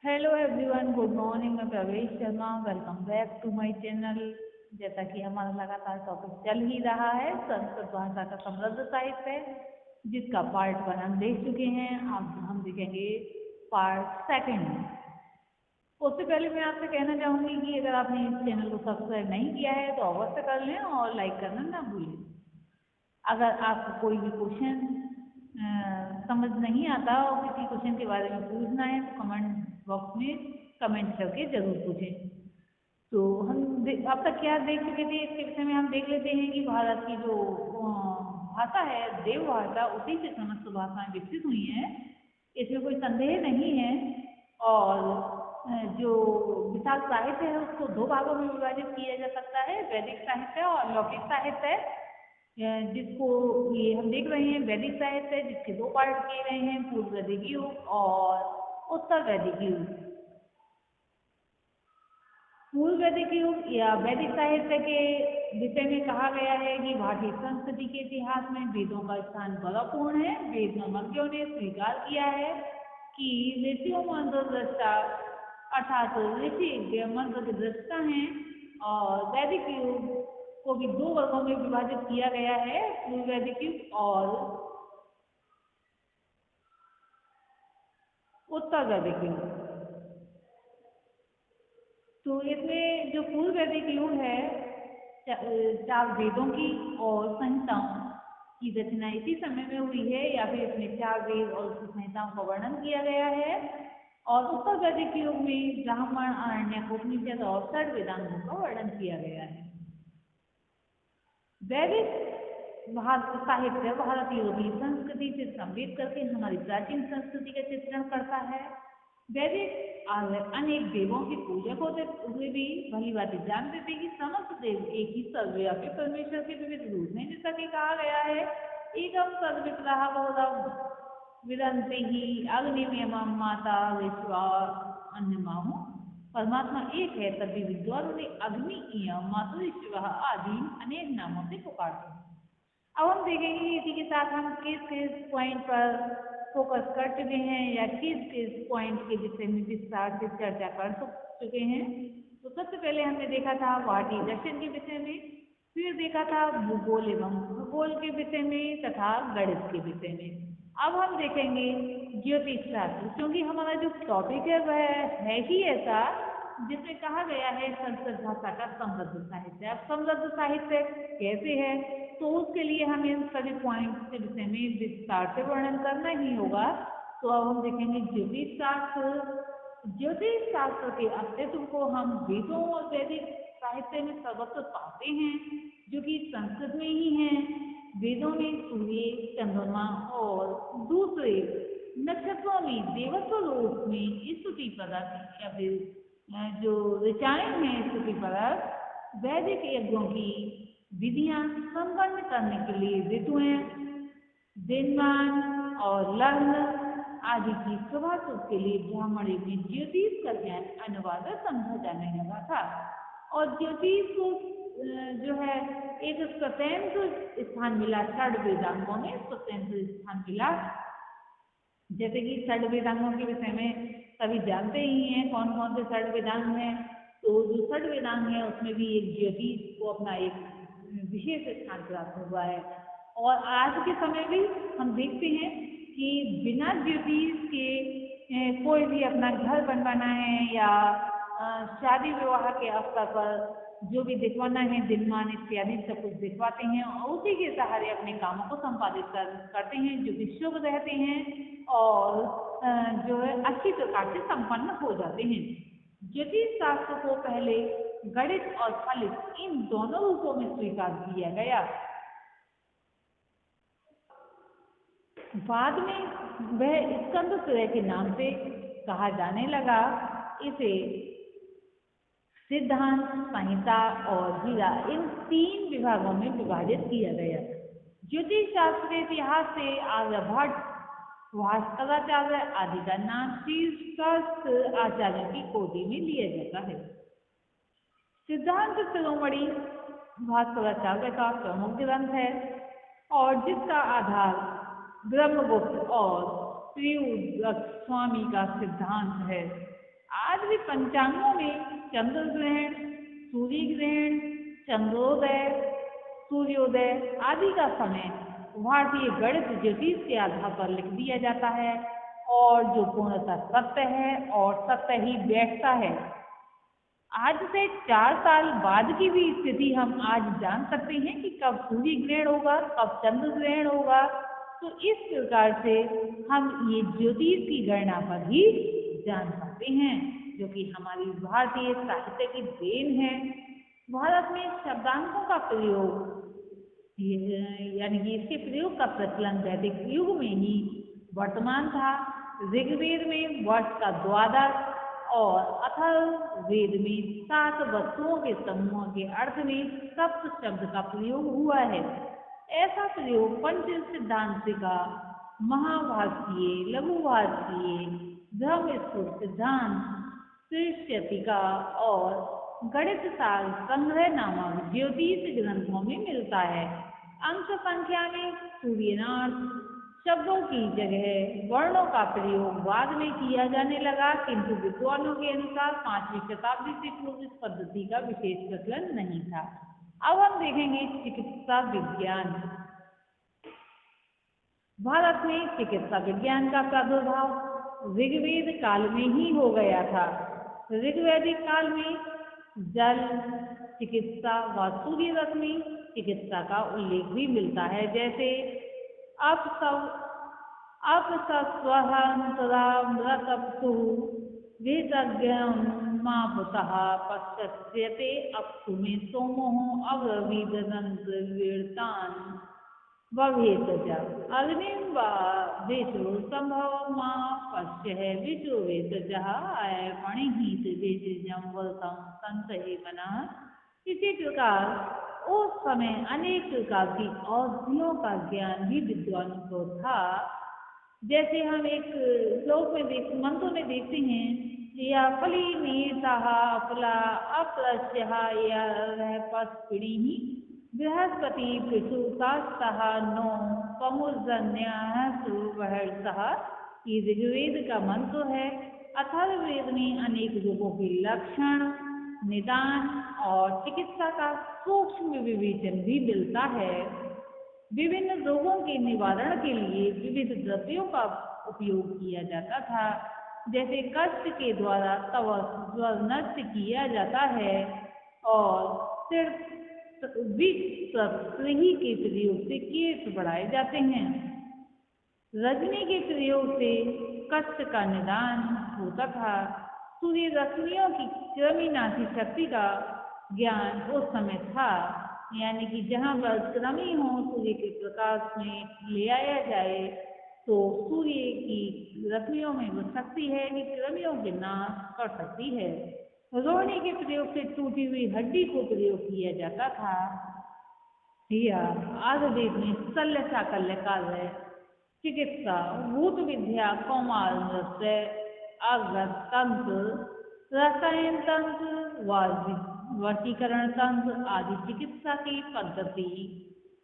Hello everyone, good morning. मैं Pravesh Sharma, welcome back to my channel. जैसा कि हमारा लगातार टॉपिक चल ही रहा है संस्कृत भाषा का समृद्ध साहित्य, जिसका पार्ट 1 हम देख चुके हैं। अब हम देखेंगे पार्ट 2। उससे पहले मैं आपसे कहना चाहूँगी कि अगर आपने इस चैनल को सब्सक्राइब नहीं किया है तो अवश्य कर लें और लाइक करना ना भूलें। अगर आपको कोई भी क्वेश्चन समझ नहीं आता और किसी क्वेश्चन के बारे में पूछना है तो कमेंट बॉक्स में कमेंट करके ज़रूर पूछें। तो हम अब तक क्या देख चुके थे, इसके विषय में हम देख लेते हैं कि भारत की जो भाषा है देव भाषा, उसी से समस्त भाषाएं विकसित हुई हैं, इसमें कोई संदेह नहीं है। और जो विशाल साहित्य है उसको 2 भागों में विभाजित किया जा सकता है, वैदिक साहित्य और लौकिक साहित्य, जिसको ये हम देख रहे हैं वैदिक साहित्य, जिसके 2 पार्ट किए गए हैं, पूर्व वैदिक युग और उत्तर वैदिक युग। पूर्व वैदिक युग या वैदिक साहित्य के विषय में कहा गया है कि भारतीय संस्कृति के इतिहास में वेदों का स्थान गौरवपूर्ण है। वेद मंत्रियों ने स्वीकार किया है कि ऋषियों मंत्र दृष्टा अर्थात ऋषि मंत्र के दृष्टा हैं। और वैदिक युग को भी 2 वर्गों में विभाजित किया गया है, पूर्व वैदिक युग और उत्तर वैदिक युग। तो इसमें जो पूर्व वैदिक युग है, 4 वेदों की और संहिताओं की रचना इसी समय में हुई है, या फिर इसमें 4 वेद और उसकी संहिताओं का वर्णन किया गया है। और उत्तर वैदिक युग में ब्राह्मण, आरण्यक, उपनिषद और 6 वेदांगों का वर्णन किया गया है। वैदिक साहित्य भारतीय संस्कृति से संवेद करके हमारी प्राचीन संस्कृति का चित्रण करता है। वैदिक अनेक देवों के पूजक होते हुए भी भली बातें जानते थे कि समस्त देव एक ही सर्वव्यापी परमेश्वर के विविध रूप हैं। जैसा कि कहा गया है, एकम सर्वविग्रह बहुधा विदन्ति ही अग्निमयम माता विश्वा अन्यमाहु। परमात्मा एक है, तभी विद्वानों ने अग्नि, यम, मातृ आदि अनेक नामों से पुकारते हैं। अब हम देखेंगे इसी के साथ हम किस किस पॉइंट पर फोकस कर चुके हैं या किस किस पॉइंट के विषय में विस्तार से चर्चा कर चुके हैं। तो सबसे पहले हमने देखा था भारतीय दर्शन के विषय में, फिर देखा था भूगोल एवं भूगोल के विषय में तथा गणित के विषय में। अब हम देखेंगे ज्योतिष शास्त्र, क्योंकि हमारा जो टॉपिक है वह है ही ऐसा जिसमें कहा गया है संस्कृत भाषा का समृद्ध साहित्य। अब समृद्ध साहित्य कैसे है, तो उसके लिए हमें इन सभी पॉइंट्स के विषय में विस्तार से वर्णन करना ही होगा। तो अब हम देखेंगे ज्योतिष शास्त्र। ज्योतिष शास्त्र के अस्तित्व को हम वेदों और वैदिक साहित्य में सर्वत्र पाते हैं, जो कि संस्कृत में ही हैं। वेदों में सूर्य, चंद्रमा और दूसरे नक्षत्रों में देवत्व रूप में स्तुति पदार्थ या फिर जो ऋचाएं हैं स्तुति पदार्थ, वैदिक यज्ञों की विधियां संपन्न करने के लिए ऋतुएं, दिनमान और लग्न आदि की शोभा के लिए ब्राह्मणी में ज्योतिष का ज्ञान अनिवार्य समझा जाने लगा था। और ज्योतिष को जो है एक स्वतंत्र स्थान मिला, 6 वेदांगों में स्वतंत्र स्थान मिला। जैसे कि 6 वेदांगों के विषय में सभी जानते ही हैं कौन कौन से 6 वेदांग हैं। तो जो 6 वेदांग है उसमें भी एक ज्योतिष को अपना एक विशेष स्थान प्राप्त हुआ है। और आज के समय भी हम देखते हैं कि बिना ज्योतिष के कोई भी अपना घर बनवाना है या शादी विवाह के अवसर पर जो भी दिखवाना है, दिनमान इत्यादि सब कुछ दिखवाते हैं और उसी के सहारे अपने कामों को संपादित करते हैं, जो कि शुभ रहते हैं और जो है अच्छी प्रकार से संपन्न हो जाते हैं। ज्योतिष शास्त्र को पहले गणित और फलित इन दोनों रूपों में स्वीकार किया गया। बाद में वह स्कंद त्रय के नाम से कहा जाने लगा। इसे सिद्धांत, संहिता और हीरा, इन 3 विभागों में विभाजित किया गया। ज्योतिष शास्त्र के इतिहास से आर्यभट्ट, भास्कराचार्य आदि का नाम शीर्षस्थ आचार्यों की कोटि में लिया जाता है। सिद्धांत शिरोमणि भास्कराचार्य का प्रमुख ग्रंथ है और जिसका आधार ब्रह्मगुप्त और त्रिउद्रक स्वामी का सिद्धांत है। आज भी पंचांगों में चंद्र ग्रहण, सूर्य ग्रहण, चंद्रोदय, सूर्योदय आदि का समय भारतीय गणित ज्योतिष के आधार पर लिख दिया जाता है और जो पूर्णतः सत्य है और सत्य ही बैठता है। आज से 4 साल बाद की भी स्थिति हम आज जान सकते हैं कि कब सूर्य ग्रहण होगा, कब चंद्र ग्रहण होगा। तो इस प्रकार से हम ये ज्योतिष की गणना पर ही जान सकते हैं, जो कि हमारी भारतीय साहित्य की देन है। भारत में शब्दांकों का प्रयोग यानी कि इसके प्रयोग का प्रचलन वैदिक युग में ही वर्तमान था। ऋग्वेद में वर्ष का द्वादश और अथर्ववेद में 7 वस्तुओं के समूह के अर्थ में सप्त शब्द का प्रयोग हुआ है। ऐसा प्रयोग पंच सिद्धांतिका, महाभाष्य, लघुभाष्य, ब्रह्मसूत्र सिद्धांत, त्रिशतिका और गणित सार संग्रह नामक ज्योतिष ग्रंथों में मिलता है। अंक संख्या में सूर्यनाथ शब्दों की जगह वर्णों का प्रयोग बाद में किया जाने लगा, किंतु विद्वानों के अनुसार 5वीं शताब्दी से पूर्व इस पद्धति का विशेष प्रचलन नहीं था। अब हम देखेंगे चिकित्सा विज्ञान। भारत में चिकित्सा विज्ञान का प्रादुर्भाव ऋग्वेद काल में ही हो गया था। ऋग्वैदिक काल में जल चिकित्सा व सूर्य रश्मि चिकित्सा का उल्लेख भी मिलता है, जैसे अपसस्वहंतरामृतप्सु वेदज्ञमापुतः पश्यते अप्सु मे सोमो अब्रवीदनन्तवीर्तान् वभेतज अग्निं वा विष्णु संभव मा पश्य विष्णु वेतजः पणिहित वेजजं वलतं संतहे मनः। इसी प्रकार उस समय अनेक प्रकार की औषधियों का ज्ञान भी विद्वानों को था। जैसे हम एक श्लोक में मंत्र में देखते हैं, या फली नीतः फला अप्रस्यः या पस्पिणीः बृहस्पति प्रसूतास्तः नो पमुर्जन्यः सुवर्षः। ये ऋग्वेद का मंत्र है। अथर्ववेद में अनेक रोगों के लक्षण, निदान और चिकित्सा का सूक्ष्म विवेचन भी मिलता है। विभिन्न रोगों के निवारण के लिए विविध द्रव्यों का उपयोग किया जाता था, जैसे कष्ट के द्वारा ज्वर नष्ट किया जाता है और सिर्फ विषही के प्रयोग से केस बढ़ाए जाते हैं। रजनी के प्रयोग से कष्ट का निदान होता था। सूर्य रश्मियों की कृमिनाशी शक्ति का ज्ञान उस समय था, यानी कि जहाँ पर कृमि हो सूर्य के प्रकाश में ले आया जाए, तो सूर्य की रश्मियों में वो शक्ति है कि कृमियों के नाश कर सकती है। रोहिणी के प्रयोग से टूटी हुई हड्डी को प्रयोग किया जाता था। आयुर्वेद में शल्य साकल्य कार्य चिकित्सा, भूत विद्या, कौमार नृत्य, अग्रत तंत्र, रसायन तंत्र, वर्गीकरण तंत्र आदि चिकित्सा की पद्धति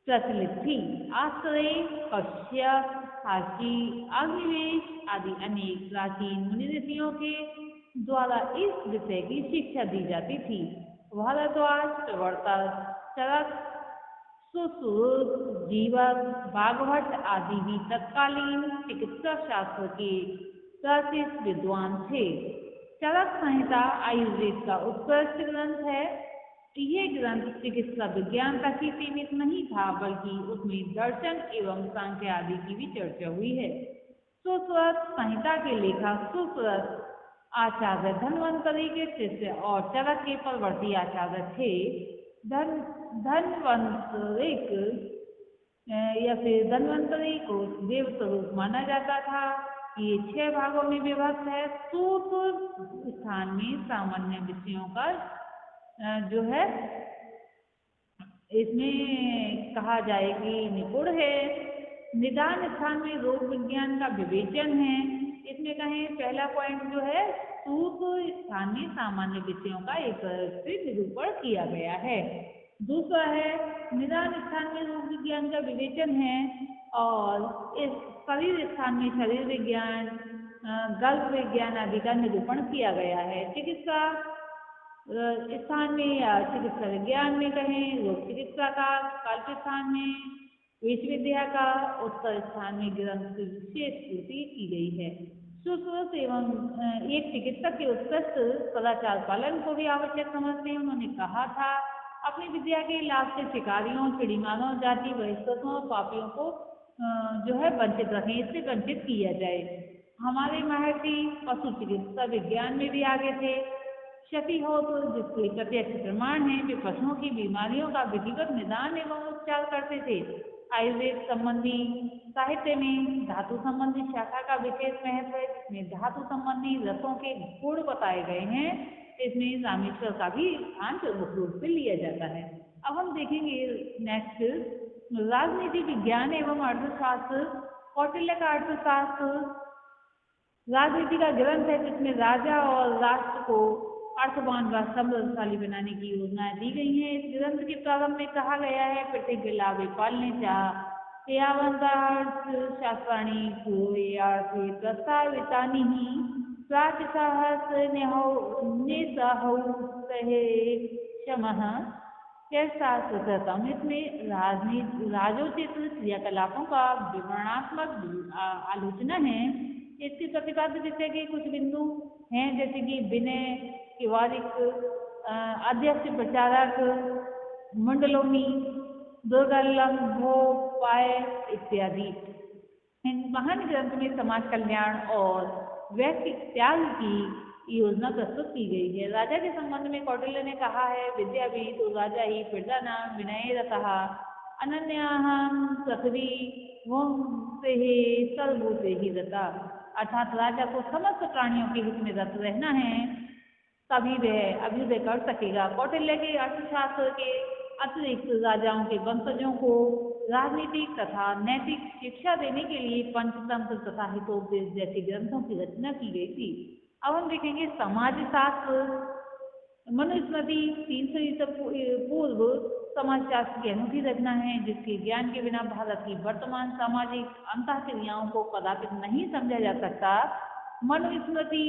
प्रचलित थी। आश्रय, कश्यप, काशी, अग्निवेश आदि अनेक प्राचीन मुनि ऋषियों के द्वारा इस विषय की शिक्षा दी जाती थी। भारद्वाज, प्रवर्तक, चरक, सुश्रुत, जीवक, भागवत आदि भी तत्कालीन चिकित्सा शास्त्र के प्रतिष्ठित विद्वान थे। चरक संहिता आयुर्वेद का उत्कृष्ट ग्रंथ है। यह ग्रंथ चिकित्सा विज्ञान तक ही सीमित नहीं था, बल्कि उसमें दर्शन एवं सांख्य आदि की भी चर्चा हुई है। सुश्रुत संहिता के लेखक सुश्रुत आचार्य धन्वंतरि के शिष्य और चरक के परवर्ती आचार्य थे। धन्वंतरि को देव स्वरूप माना जाता था। ये 6 भागों में विभक्त है। सूत्र स्थान में सामान्य विषयों का जो है इसमें कहा जाए कि निपुण है। निदान स्थान में रोग विज्ञान का विवेचन है। इसमें कहें पहला पॉइंट जो है, सूत्र स्थान में सामान्य विषयों का एक से निरूपण किया गया है। दूसरा है निदान स्थान में रोग विज्ञान का विवेचन है, और इस शरीर स्थान में शरीर विज्ञान, गल्प विज्ञान आदि का निरूपण किया गया है। चिकित्सा स्थान में या चिकित्सा विज्ञान में कहें, लोक चिकित्सा का कल्प स्थान में, विश्व विद्या का उत्तर स्थान में ग्रंथ की विशेष पूर्ति की गई है। सुश्रुत एवं एक चिकित्सक के उत्कृष्ट सदाचार पालन को भी आवश्यक समझते हैं। उन्होंने कहा था, अपनी विद्या के लाभ से शिकारियों, चिड़ीमानों, जाति बहिष्कृतों और पापियों को जो है वंचित रखें, इससे वंचित किया जाए। हमारे महर्षि पशु चिकित्सा विज्ञान में भी आगे थे। क्षति हो तो जिसके प्रत्यक्ष प्रमाण है, वे पशुओं की बीमारियों का विधिवत निदान एवं उपचार करते थे। आयुर्वेद संबंधी साहित्य में धातु संबंधी शाखा का विशेष महत्व है, जिसमें धातु संबंधी रसों के गुण बताए गए हैं। इसमें रामेश्वर का भी स्थान प्रमुख रूप से लिया जाता है। अब हम देखेंगे नेक्स्ट, राजनीति विज्ञान एवं अर्थशास्त्र। कौटिल्य का अर्थशास्त्र राजनीति का ग्रंथ है, जिसमें राजा और राष्ट्र को अर्थवान व समृद्धशाली बनाने की योजनाएं दी गई हैं। इस ग्रंथ के प्रारंभ में कहा गया है, प्रतिज्ञा पालने शास्त्राणी पूर्वयार्थे प्रस्तावितानि ही शास्त्रतम। इसमें राजोचित क्रियाकलापों का विवरणात्मक आलोचना है। इसके प्रतिपाद्य विषय के कुछ बिंदु हैं, जैसे कि विनय, किवारिक, अध्यक्ष, प्रचारक, मंडलोमी, दुर्गलम, भोपाय इत्यादि। इन महान ग्रंथ में समाज कल्याण और व्यक्ति त्याग की योजना प्रस्तुत की गई है। राजा के संबंध में कौटिल्य ने कहा है, विद्यावी तो राजा ही प्रजानां विनयरतः अनन्याहं पृथ्वी वंशे सर्वभूते ही रता। अर्थात राजा को समस्त प्राणियों के हित में रत रहना है, तभी वह अभ्युदय कर सकेगा। कौटिल्य के अर्थशास्त्र के अतिरिक्त राजाओं के वंशजों को राजनीतिक तथा नैतिक शिक्षा देने के लिए पंचतंत्र तथा हितोपदेश जैसे ग्रंथों की रचना की गई थी। अब हम देखेंगे समाजशास्त्र। मनुस्मृति 300 ईसा पूर्व समाजशास्त्र की अनूठी रचना है, जिसके ज्ञान के बिना भारत की वर्तमान सामाजिक अंतःक्रियाओं को कदापि नहीं समझा जा सकता। मनुस्मृति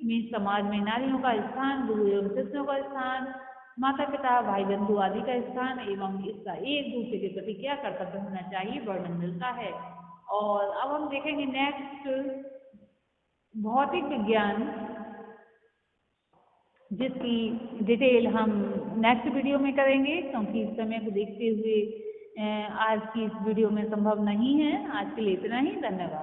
में समाज में नारियों का स्थान, गुरु एवं शिष्यों का स्थान, माता पिता, भाई बंधु आदि का स्थान एवं इसका एक दूसरे के प्रति क्या कर्तव्य होना चाहिए वर्णन मिलता है। और अब हम देखेंगे नेक्स्ट, भौतिक विज्ञान, जिसकी डिटेल हम नेक्स्ट वीडियो में करेंगे, क्योंकि इस समय को देखते हुए आज की इस वीडियो में संभव नहीं है। आज के लिए इतना ही, धन्यवाद।